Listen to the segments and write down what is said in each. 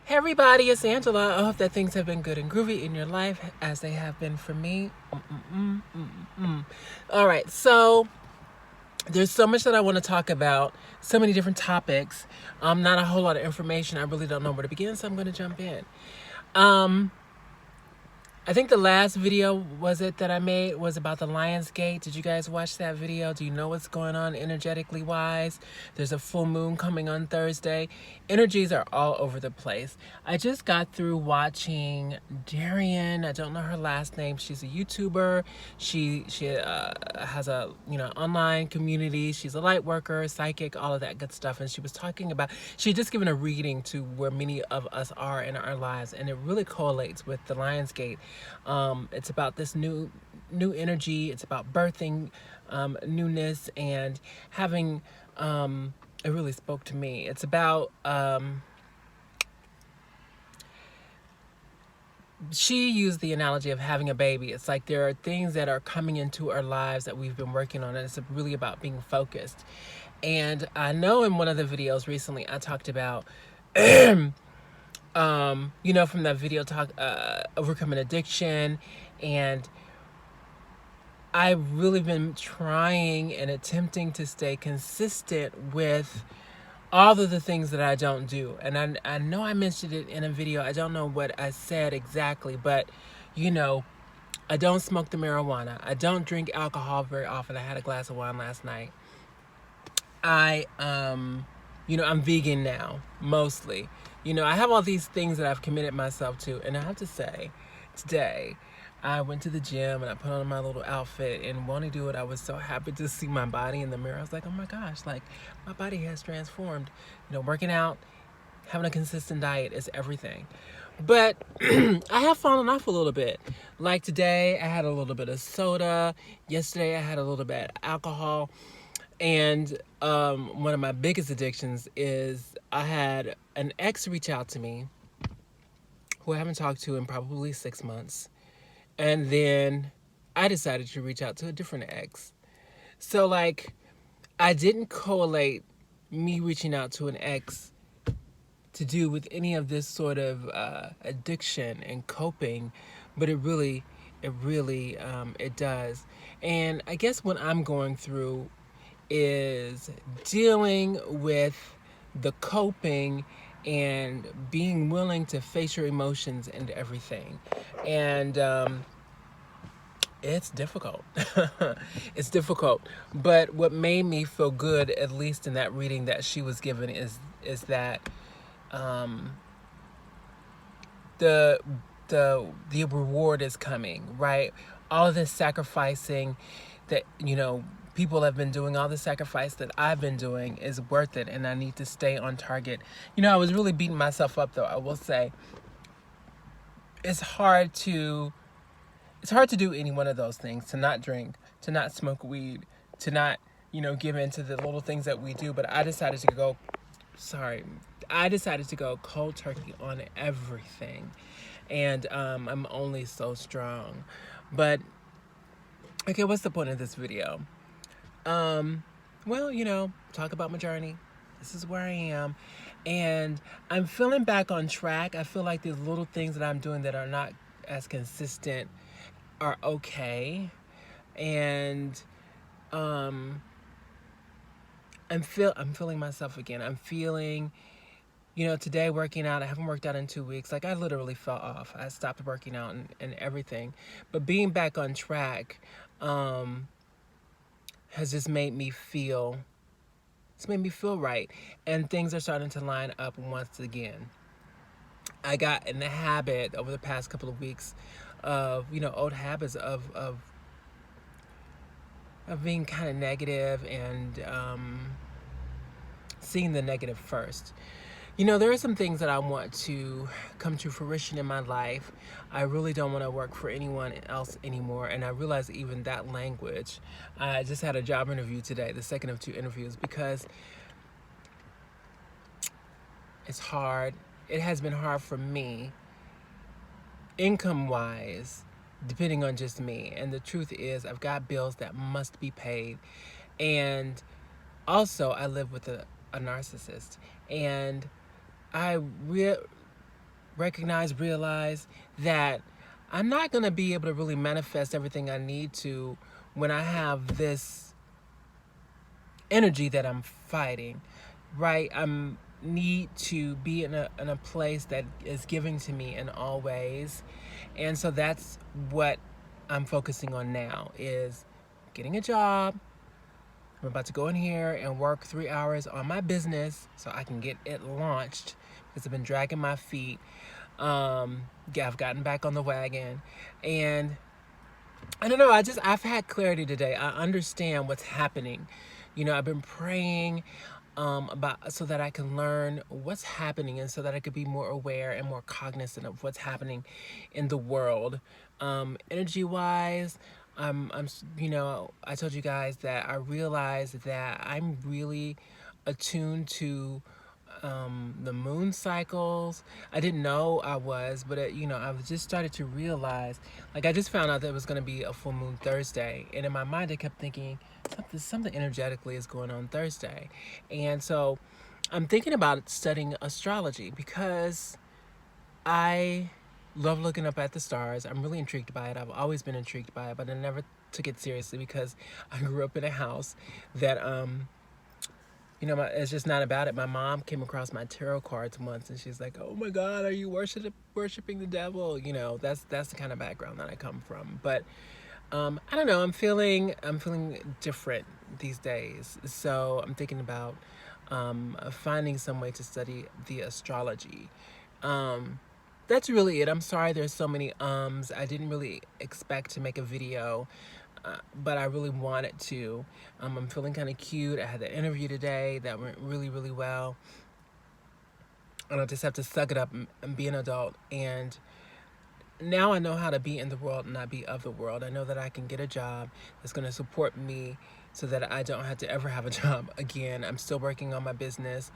Hey everybody, it's Angela. I hope that things have been good and groovy in your life as they have been for me. All right, so there's so much that I want to talk about, so many different topics. Not a whole lot of information. I really don't know where to begin, so I'm going to jump in. I think the last video was it that I made was about the Lion's Gate. Did you guys watch that video? Do you know what's going on energetically wise? There's a full moon coming on Thursday. Energies are all over the place. I just got through watching Darian. I don't know her last name. She's a YouTuber. She has a online community. She's a light worker, psychic, all of that good stuff. And she was talking about, she just given a reading to where many of us are in our lives, and it really correlates with the Lion's Gate. It's about this new energy. It's about birthing newness and having. It really spoke to me. It's about. She used the analogy of having a baby. It's like there are things that are coming into our lives that we've been working on, and it's really about being focused. And I know in one of the videos recently I talked about from that video talk, overcoming addiction. And I've really been trying and attempting to stay consistent with all of the things that I don't do. And I know I mentioned it in a video. I don't know what I said exactly, but I don't smoke the marijuana. I don't drink alcohol very often. I had a glass of wine last night. I'm vegan now, mostly. I have all these things that I've committed myself to. And I have to say, today, I went to the gym and I put on my little outfit, and when I do it, I was so happy to see my body in the mirror. I was like, oh my gosh, like my body has transformed. Working out, having a consistent diet is everything. But I have fallen off a little bit. Like today, I had a little bit of soda. Yesterday, I had a little bit of alcohol. And one of my biggest addictions is I had an ex reach out to me who I haven't talked to in probably 6 months. And then I decided to reach out to a different ex. So, I didn't correlate me reaching out to an ex to do with any of this sort of addiction and coping, but it really it does. And I guess what I'm going through is dealing with the coping and being willing to face your emotions and everything. And it's difficult. It's difficult. But what made me feel good, at least in that reading that she was given, is that the reward is coming, right? All of this sacrificing that people have been doing, all the sacrifice that I've been doing is worth it, and I need to stay on target. I was really beating myself up, though. I will say it's hard to do any one of those things, to not drink, to not smoke weed, to not give in to the little things that we do. But I decided to go cold turkey on everything, and I'm only so strong. But okay, what's the point of this video? Talk about my journey. This is where I am. And I'm feeling back on track. I feel like these little things that I'm doing that are not as consistent are okay. And I'm feeling myself again. I'm feeling, today working out. I haven't worked out in 2 weeks. I literally fell off. I stopped working out and everything. But being back on track, has just made me feel right, and things are starting to line up once again. I got in the habit over the past couple of weeks of old habits of being kind of negative and seeing the negative first. There are some things that I want to come to fruition in my life. I really don't want to work for anyone else anymore. And I realize even that language. I just had a job interview today, the second of 2 interviews, because it's hard. It has been hard for me, income-wise, depending on just me. And the truth is, I've got bills that must be paid. And also, I live with a narcissist. And I realize that I'm not going to be able to really manifest everything I need to when I have this energy that I'm fighting, right? I'm need to be in a place that is giving to me in all ways. And so that's what I'm focusing on now is getting a job. I'm about to go in here and work 3 hours on my business so I can get it launched because I've been dragging my feet. Yeah, I've gotten back on the wagon, and I don't know. I've had clarity today. I understand what's happening. I've been praying about so that I can learn what's happening and so that I could be more aware and more cognizant of what's happening in the world. Energy wise, I told you guys that I realized that I'm really attuned to the moon cycles. I didn't know I was, but I've just started to realize. Like I just found out that it was going to be a full moon Thursday, and in my mind I kept thinking something energetically is going on Thursday, and so I'm thinking about studying astrology because I love looking up at the stars. I'm really intrigued by it. I've always been intrigued by it, but I never took it seriously because I grew up in a house that it's just not about it. My mom came across my tarot cards once, and she's like, "Oh my God, are you worshiping the devil?" That's the kind of background that I come from. But I don't know. I'm feeling different these days, so I'm thinking about finding some way to study the astrology. That's really it. I'm sorry there's so many I didn't really expect to make a video, but I really wanted to. I'm feeling kind of cute. I had the interview today that went really, really well. And I just have to suck it up and be an adult. And now I know how to be in the world and not be of the world. I know that I can get a job that's going to support me so that I don't have to ever have a job again. I'm still working on my business.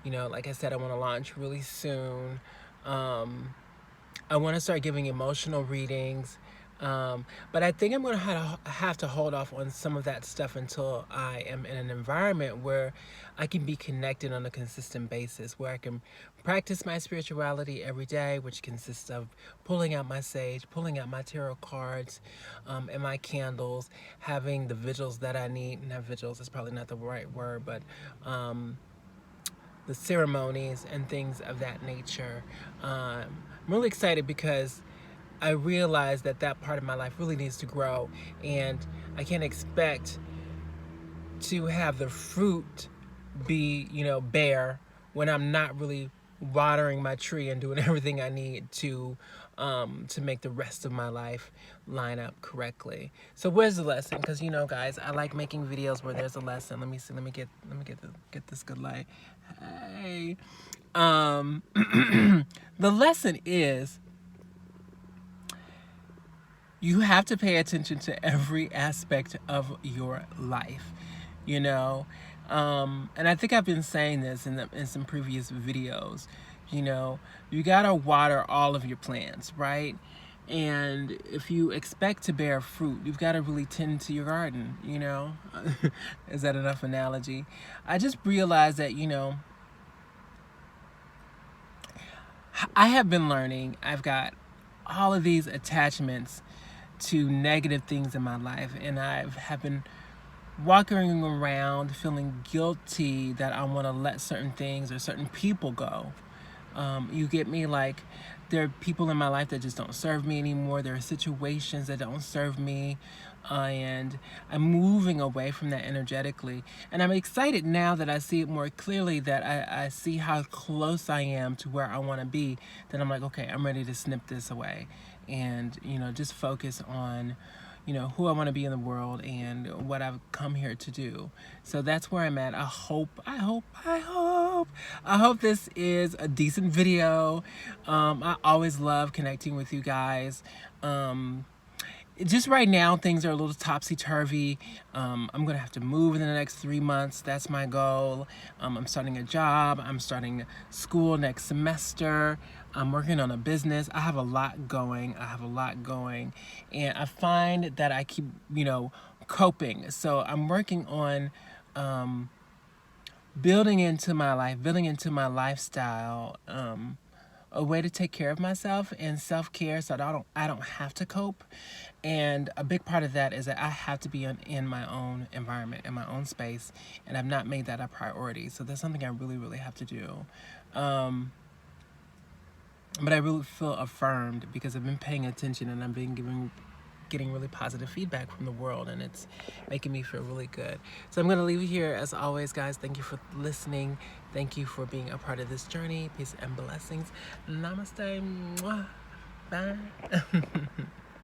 Like I said, I want to launch really soon. I want to start giving emotional readings. But I think I'm going to have to hold off on some of that stuff until I am in an environment where I can be connected on a consistent basis, where I can practice my spirituality every day, which consists of pulling out my sage, pulling out my tarot cards, and my candles, having the vigils that I need. Not vigils, is probably not the right word, but the ceremonies and things of that nature. I'm really excited because I realize that part of my life really needs to grow, and I can't expect to have the fruit be, bare when I'm not really watering my tree and doing everything I need to make the rest of my life line up correctly. So where's the lesson? Because guys, I like making videos where there's a lesson. Let me see. Let me get this good light. Hey, the lesson is, you have to pay attention to every aspect of your life, and I think I've been saying this in some previous videos. You gotta water all of your plants, right? And if you expect to bear fruit, you've got to really tend to your garden. Is that enough analogy? I just realized that I have been learning. I've got all of these attachments to negative things in my life, and I have been walking around feeling guilty that I want to let certain things or certain people go. You get me? Like, there are people in my life that just don't serve me anymore. There are situations that don't serve me, and I'm moving away from that energetically. And I'm excited now that I see it more clearly, that I see how close I am to where I want to be, that I'm like, okay, I'm ready to snip this away and, just focus on, who I want to be in the world and what I've come here to do. So that's where I'm at. I hope this is a decent video. I always love connecting with you guys. Just right now, things are a little topsy-turvy. I'm going to have to move in the next 3 months. That's my goal. I'm starting a job. I'm starting school next semester. I'm working on a business. I have a lot going. And I find that I keep, coping. So I'm working on building into my life, building into my lifestyle, a way to take care of myself and self-care so that I don't have to cope. And a big part of that is that I have to be in my own environment, in my own space, and I've not made that a priority. So that's something I really, really have to do. But I really feel affirmed because I've been paying attention and I've been getting really positive feedback from the world, and it's making me feel really good. So I'm going to leave you here. As always, guys, thank you for listening. Thank you for being a part of this journey. Peace and blessings. Namaste. Mwah. Bye.